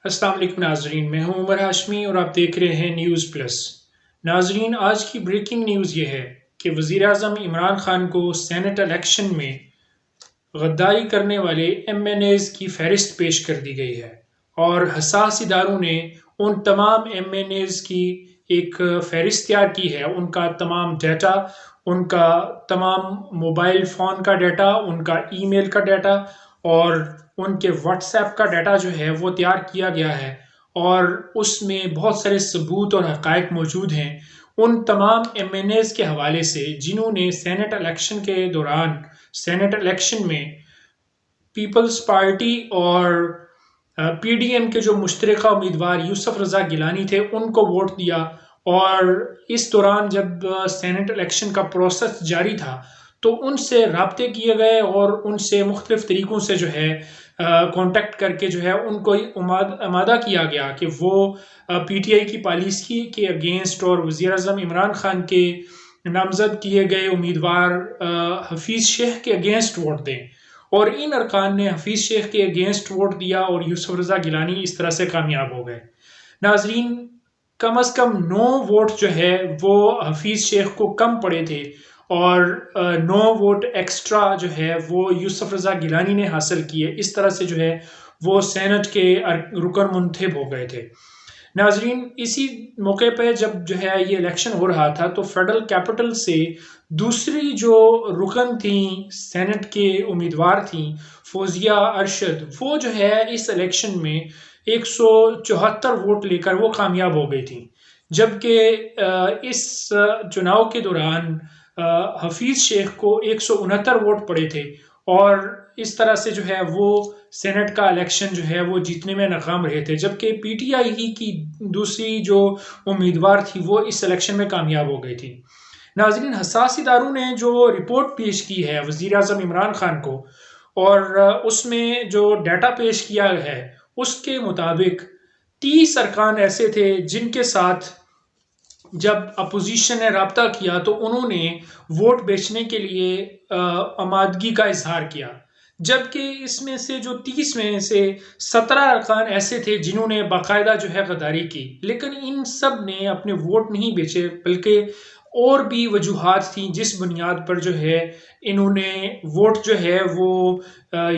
السلام علیکم ناظرین، میں ہوں عمر ہاشمی اور آپ دیکھ رہے ہیں نیوز پلس۔ ناظرین، آج کی بریکنگ نیوز یہ ہے کہ وزیر اعظم عمران خان کو سینٹ الیکشن میں غداری کرنے والے ایم این ایز کی فہرست پیش کر دی گئی ہے، اور حساس اداروں نے ان تمام ایم این ایز کی ایک فہرست تیار کی ہے۔ ان کا تمام ڈیٹا، ان کا تمام موبائل فون کا ڈیٹا، ان کا ای میل کا ڈیٹا اور ان کے واٹس ایپ کا ڈیٹا جو ہے وہ تیار کیا گیا ہے، اور اس میں بہت سارے ثبوت اور حقائق موجود ہیں ان تمام ایم این ایز کے حوالے سے جنہوں نے سینٹ الیکشن کے دوران سینٹ الیکشن میں پیپلز پارٹی اور پی ڈی ایم کے جو مشترکہ امیدوار یوسف رضا گیلانی تھے ان کو ووٹ دیا۔ اور اس دوران جب سینٹ الیکشن کا پروسیس جاری تھا تو ان سے رابطے کیے گئے اور ان سے مختلف طریقوں سے جو ہے کانٹیکٹ کر کے جو ہے ان کو آمادہ کیا گیا کہ وہ پی ٹی آئی کی پالیسی کے اگینسٹ اور وزیر اعظم عمران خان کے نامزد کیے گئے امیدوار حفیظ شیخ کے اگینسٹ ووٹ دیں، اور ان ارکان نے حفیظ شیخ کے اگینسٹ ووٹ دیا اور یوسف رضا گیلانی اس طرح سے کامیاب ہو گئے۔ ناظرین، کم از کم 9 ووٹ جو ہے وہ حفیظ شیخ کو کم پڑے تھے، اور 9 ووٹ ایکسٹرا جو ہے وہ یوسف رضا گیلانی نے حاصل کیے۔ اس طرح سے جو ہے وہ سینٹ کے رکن منتخب ہو گئے تھے۔ ناظرین، اسی موقع پہ جب جو ہے یہ الیکشن ہو رہا تھا تو فیڈرل کیپٹل سے دوسری جو رکن تھیں سینٹ کے امیدوار تھیں فوزیہ ارشد، وہ جو ہے اس الیکشن میں 174 ووٹ لے کر وہ کامیاب ہو گئی تھیں، جبکہ اس چناؤ کے دوران حفیظ شیخ کو 169 ووٹ پڑے تھے، اور اس طرح سے جو ہے وہ سینٹ کا الیکشن جو ہے وہ جیتنے میں ناکام رہے تھے، جبکہ پی ٹی آئی ہی کی دوسری جو امیدوار تھی وہ اس الیکشن میں کامیاب ہو گئی تھی۔ ناظرین، حساس اداروں نے جو رپورٹ پیش کی ہے وزیر اعظم عمران خان کو، اور اس میں جو ڈیٹا پیش کیا ہے اس کے مطابق 30 ارکان ایسے تھے جن کے ساتھ جب اپوزیشن نے رابطہ کیا تو انہوں نے ووٹ بیچنے کے لیے آمادگی کا اظہار کیا، جبکہ اس میں سے جو 30 میں سے 17 ارکان ایسے تھے جنہوں نے باقاعدہ جو ہے غداری کی، لیکن ان سب نے اپنے ووٹ نہیں بیچے، بلکہ اور بھی وجوہات تھیں جس بنیاد پر جو ہے انہوں نے ووٹ جو ہے وہ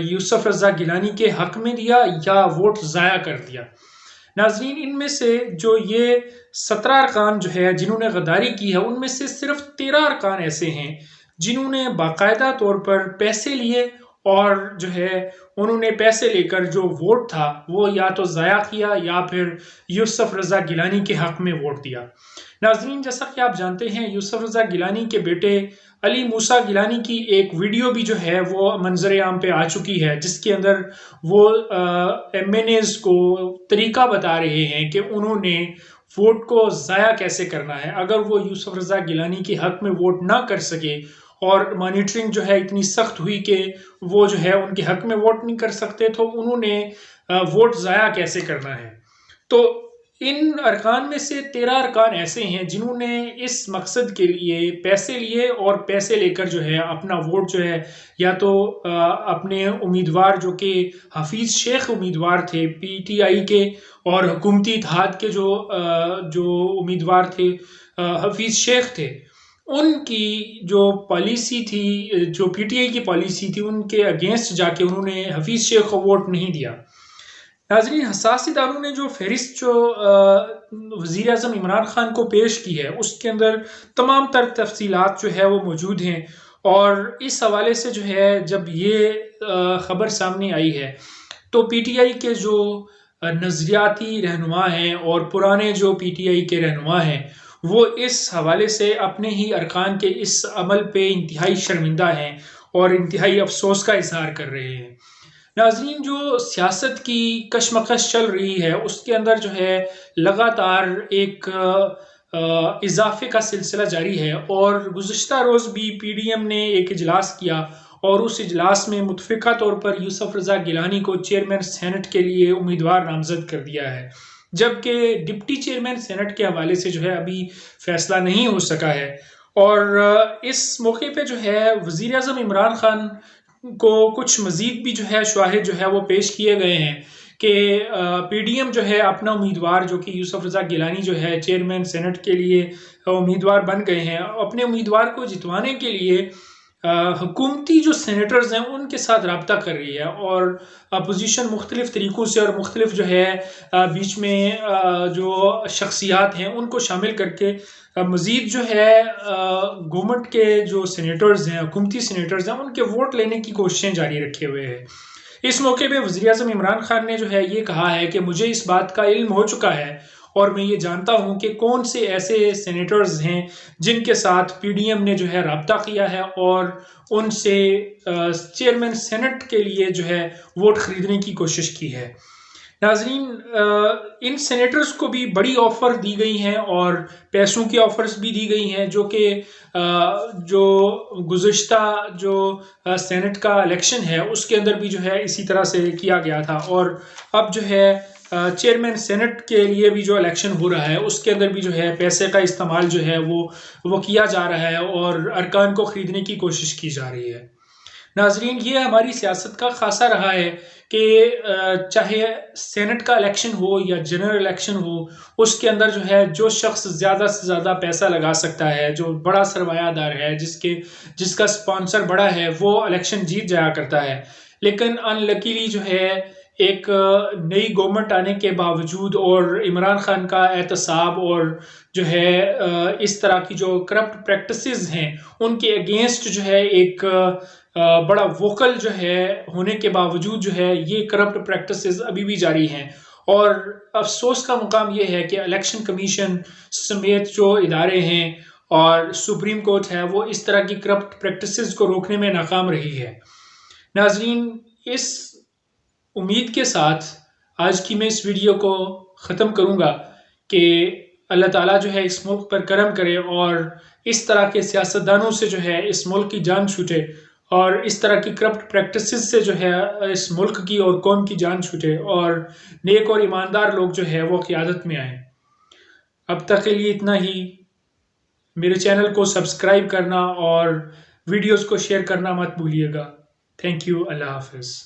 یوسف رضا گیلانی کے حق میں دیا یا ووٹ ضائع کر دیا۔ ناظرین، ان میں سے جو یہ 17 ارکان جو ہے جنہوں نے غداری کی ہے ان میں سے صرف 13 ارکان ایسے ہیں جنہوں نے باقاعدہ طور پر پیسے لیے، اور جو ہے انہوں نے پیسے لے کر جو ووٹ تھا وہ یا تو ضائع کیا یا پھر یوسف رضا گیلانی کے حق میں ووٹ دیا۔ ناظرین، جیسا کہ آپ جانتے ہیں یوسف رضا گیلانی کے بیٹے علی موسیٰ گیلانی کی ایک ویڈیو بھی جو ہے وہ منظر عام پہ آ چکی ہے، جس کے اندر وہ ایم این ایز کو طریقہ بتا رہے ہیں کہ انہوں نے ووٹ کو ضائع کیسے کرنا ہے۔ اگر وہ یوسف رضا گیلانی کے حق میں ووٹ نہ کر سکے اور مانیٹرنگ جو ہے اتنی سخت ہوئی کہ وہ جو ہے ان کے حق میں ووٹ نہیں کر سکتے، تو انہوں نے ووٹ ضائع کیسے کرنا ہے۔ تو ان ارکان میں سے 13 ارکان ایسے ہیں جنہوں نے اس مقصد کے لیے پیسے لیے، اور پیسے لے کر جو ہے اپنا ووٹ جو ہے یا تو اپنے امیدوار جو کہ حفیظ شیخ امیدوار تھے پی ٹی آئی کے، اور حکومتی اتحاد کے جو امیدوار تھے حفیظ شیخ تھے، ان کی جو پالیسی تھی، جو پی ٹی آئی کی پالیسی تھی، ان کے اگینسٹ جا کے انہوں نے حفیظ شیخ کو ووٹ نہیں دیا۔ ناظرین، حساس اداروں نے جو فہرست جو وزیر اعظم عمران خان کو پیش کی ہے اس کے اندر تمام تر تفصیلات جو ہے وہ موجود ہیں، اور اس حوالے سے جو ہے جب یہ خبر سامنے آئی ہے تو پی ٹی آئی کے جو نظریاتی رہنما ہیں اور پرانے جو پی ٹی آئی کے رہنما ہیں وہ اس حوالے سے اپنے ہی ارکان کے اس عمل پہ انتہائی شرمندہ ہیں اور انتہائی افسوس کا اظہار کر رہے ہیں۔ ناظرین، جو سیاست کی کشمکش چل رہی ہے اس کے اندر جو ہے لگاتار ایک اضافے کا سلسلہ جاری ہے، اور گزشتہ روز بھی پی ڈی ایم نے ایک اجلاس کیا، اور اس اجلاس میں متفقہ طور پر یوسف رضا گیلانی کو چیئرمین سینٹ کے لیے امیدوار نامزد کر دیا ہے، جبکہ ڈپٹی چیئرمین سینٹ کے حوالے سے جو ہے ابھی فیصلہ نہیں ہو سکا ہے۔ اور اس موقع پہ جو ہے وزیر اعظم عمران خان کو کچھ مزید بھی جو ہے شواہد جو ہے وہ پیش کیے گئے ہیں کہ پی ڈی ایم جو ہے اپنا امیدوار جو کہ یوسف رضا گیلانی جو ہے چیئرمین سینٹ کے لیے امیدوار بن گئے ہیں، اپنے امیدوار کو جتوانے کے لیے حکومتی جو سینیٹرز ہیں ان کے ساتھ رابطہ کر رہی ہے، اور اپوزیشن مختلف طریقوں سے اور مختلف جو ہے بیچ میں جو شخصیات ہیں ان کو شامل کر کے مزید جو ہے گورنمنٹ کے جو سینیٹرز ہیں، حکومتی سینیٹرز ہیں، ان کے ووٹ لینے کی کوششیں جاری رکھے ہوئے ہیں۔ اس موقع پہ وزیراعظم عمران خان نے جو ہے یہ کہا ہے کہ مجھے اس بات کا علم ہو چکا ہے اور میں یہ جانتا ہوں کہ کون سے ایسے سینیٹرز ہیں جن کے ساتھ پی ڈی ایم نے جو ہے رابطہ کیا ہے اور ان سے چیئرمین سینٹ کے لیے جو ہے ووٹ خریدنے کی کوشش کی ہے۔ ناظرین، ان سینیٹرز کو بھی بڑی آفر دی گئی ہیں اور پیسوں کی آفرز بھی دی گئی ہیں، جو کہ جو گزشتہ جو سینٹ کا الیکشن ہے اس کے اندر بھی جو ہے اسی طرح سے کیا گیا تھا، اور اب جو ہے چیئرمین سینٹ کے لیے بھی جو الیکشن ہو رہا ہے اس کے اندر بھی جو ہے پیسے کا استعمال جو ہے وہ کیا جا رہا ہے اور ارکان کو خریدنے کی کوشش کی جا رہی ہے۔ ناظرین، یہ ہماری سیاست کا خاصہ رہا ہے کہ چاہے سینٹ کا الیکشن ہو یا جنرل الیکشن ہو، اس کے اندر جو ہے جو شخص زیادہ سے زیادہ پیسہ لگا سکتا ہے، جو بڑا سرمایہ دار ہے، جس کا سپانسر بڑا ہے، وہ الیکشن جیت جایا کرتا ہے۔ لیکن ان لکیلی جو ہے ایک نئی گورنمنٹ آنے کے باوجود اور عمران خان کا احتساب اور جو ہے اس طرح کی جو کرپٹ پریکٹسز ہیں ان کے اگینسٹ جو ہے ایک بڑا ووکل جو ہے ہونے کے باوجود جو ہے یہ کرپٹ پریکٹسز ابھی بھی جاری ہیں، اور افسوس کا مقام یہ ہے کہ الیکشن کمیشن سمیت جو ادارے ہیں اور سپریم کورٹ ہے وہ اس طرح کی کرپٹ پریکٹسز کو روکنے میں ناکام رہی ہے۔ ناظرین، اس امید کے ساتھ آج کی میں اس ویڈیو کو ختم کروں گا کہ اللہ تعالیٰ جو ہے اس ملک پر کرم کرے اور اس طرح کے سیاستدانوں سے جو ہے اس ملک کی جان چھوٹے، اور اس طرح کی کرپٹ پریکٹسز سے جو ہے اس ملک کی اور قوم کی جان چھوٹے، اور نیک اور ایماندار لوگ جو ہے وہ قیادت میں آئیں۔ اب تک کے لیے اتنا ہی۔ میرے چینل کو سبسکرائب کرنا اور ویڈیوز کو شیئر کرنا مت بھولیے گا۔ تھینک یو، اللہ حافظ۔